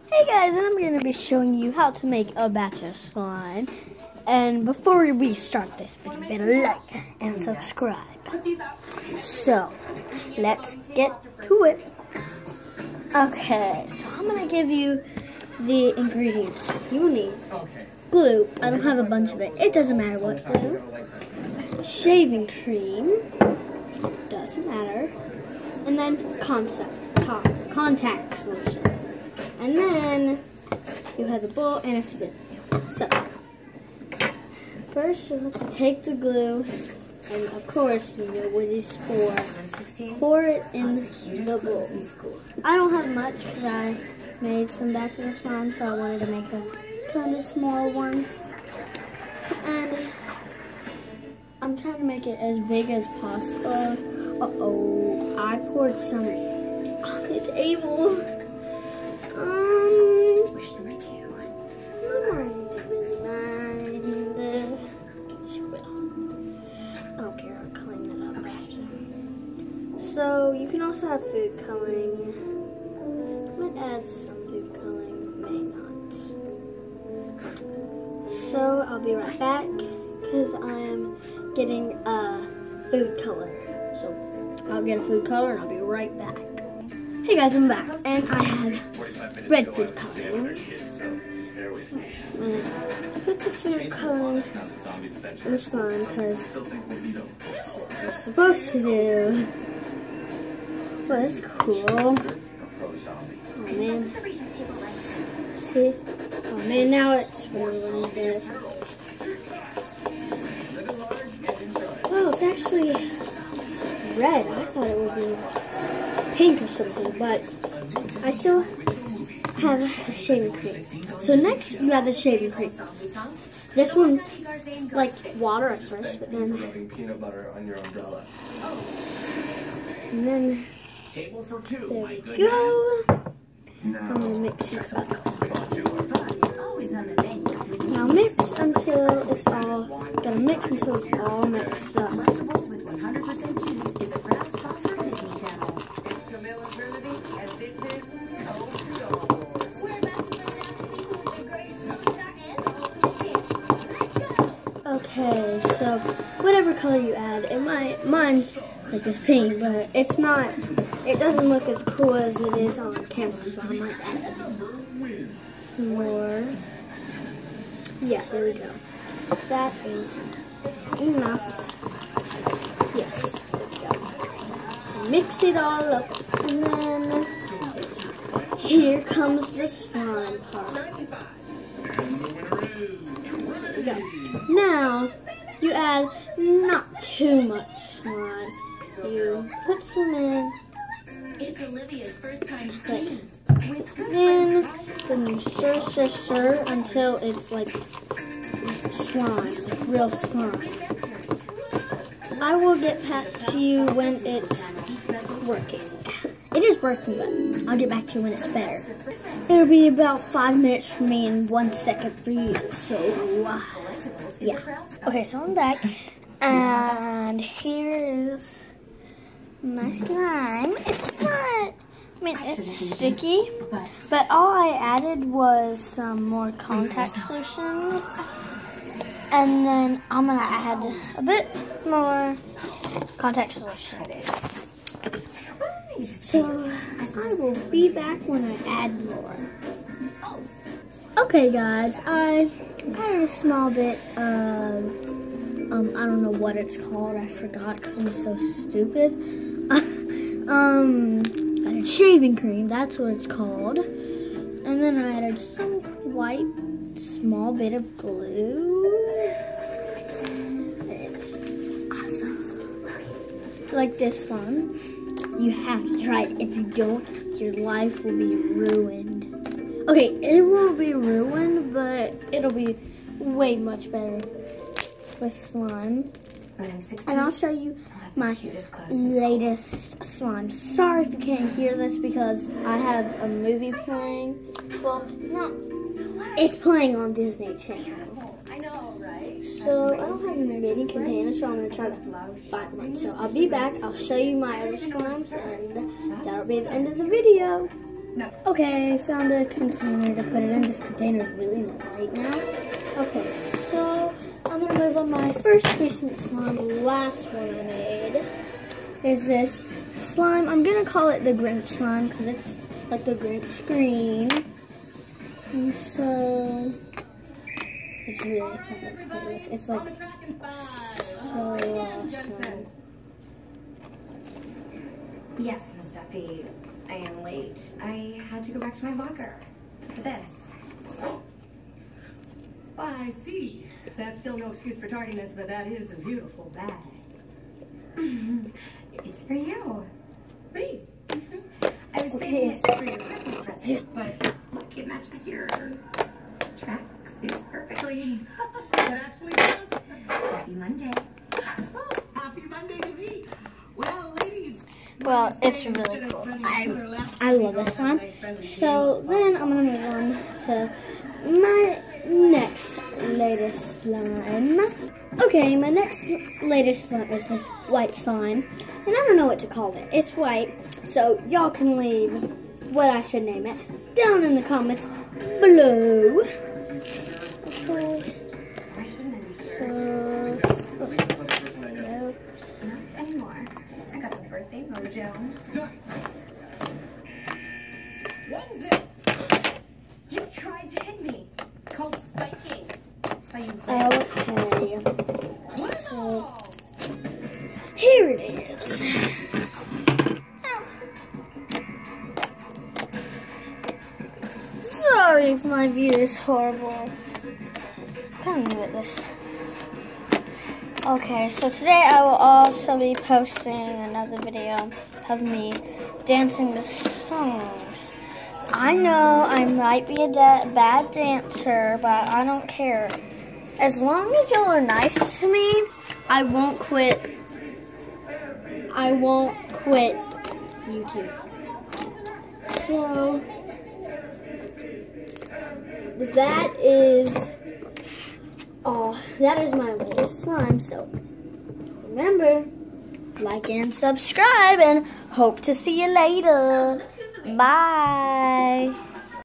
Hey guys, and I'm going to be showing you how to make a batch of slime. And before we start this video, better like and subscribe. So, let's get to it. Okay, so I'm going to give you the ingredients you will need. Glue, I don't have a bunch of it. It doesn't matter what glue. Shaving cream, doesn't matter. And then contact solution. And then you have a bowl and a spoon. So, first you have to take the glue, and of course you know what it's for. Pour it in the bowl. I don't have much because I made some batches of slime, so I wanted to make a kind of small one. And I'm trying to make it as big as possible. Uh-oh, I poured some on the table. Wish number 2. I don't care, I'll clean it up after. So, you can also have food coloring. I might add some food coloring, may not. So, I'll be right back, because I am getting a food color. So, I'll get a food color and I'll be right back. Hey guys, I'm back, and I had red food coloring. Put the food coloring in the slime because that's what I'm supposed to do. Well, that's cool. Oh man. See? Oh man, now it's really good. Oh, it's actually red. I thought it would be pink or something, but I still have a shaving cream. So next you have the shaving cream. This one's like water at first, but then peanut butter on your umbrella. And then Table for 2. there we go. I'm gonna mix it up. Now mix until it's all mixed up. Lunchables with 100% juice is a proud sponsor of Disney Channel. It's Camilla Trinity, and this is Cold Star Wars. We're about to go down to see who's the greatest co-star and the ultimate champion. Let's go! Okay, so whatever color you add, mine's like this pink, but it's not. It doesn't look as cool as it is on camera, so I might add some more. Yeah, there we go. That is enough. Yes, there we go. Mix it all up, and then here comes the slime part. There we go. Now, you add not too much slime. You put some in. It's Olivia's first time Like, then you stir until it's like slime, like real slime. I will get back to you when it's working. It is working, but I'll get back to you when it's better. It'll be about 5 minutes for me and 1 second for you. So, yeah. Okay, so I'm back, and here's my slime. It's not. I mean, it's sticky, but all I added was some more contact solution, and then I'm gonna add a bit more contact solution. So I will be back when I add more. Okay, guys, I added a small bit of I don't know what it's called. I forgot because I'm so stupid. Shaving cream, that's what it's called. And then I added some quite small bit of glue. Like this one. You have to try it. If you don't, your life will be ruined. Okay, it won't be ruined, but it'll be way much better with slime. And I'll show you my latest slime. Sorry if you can't hear this because I have a movie playing. Well, no, it's playing on Disney Channel. I know, right? So I don't have many containers, so I'm gonna try to find one. So I'll be back. I'll show you my other slimes, and that'll be the end of the video. No. Okay, found a container to put it in. This container is really light now. Okay, so I'm gonna move on my first recent slime. The last one I made is this slime. I'm gonna call it the Grinch slime because it's like the Grinch green. And so it's really fun to play with. It's like so awesome. Yes, Miss Duffy. I am late. I had to go back to my locker for this. I see. That's still no excuse for tardiness, but that is a beautiful bag. It's for you. Me? I was saving it for your Christmas present, but look, it matches your tracksuit perfectly. It actually does. Happy Monday. Oh, happy Monday to me. Well, ladies. Well, it's really cool. I love this slime. So then I'm gonna move on to my next latest slime. Okay, my next latest slime is this white slime, and I don't know what to call it. It's white, so y'all can leave what I should name it down in the comments below. Okay. Not anymore. I got the birthday mojo. One zip. You tried to hit me. It's called spiking. That's how you Okay. What? So here it is. Sorry if my view is horrible. Kind of new at this. Okay, so today I will also be posting another video of me dancing to songs. I know I might be a bad dancer, but I don't care. As long as y'all are nice to me, I won't quit. I won't quit YouTube. So that is all. That is my latest slime. So remember, like and subscribe, and hope to see you later. Bye.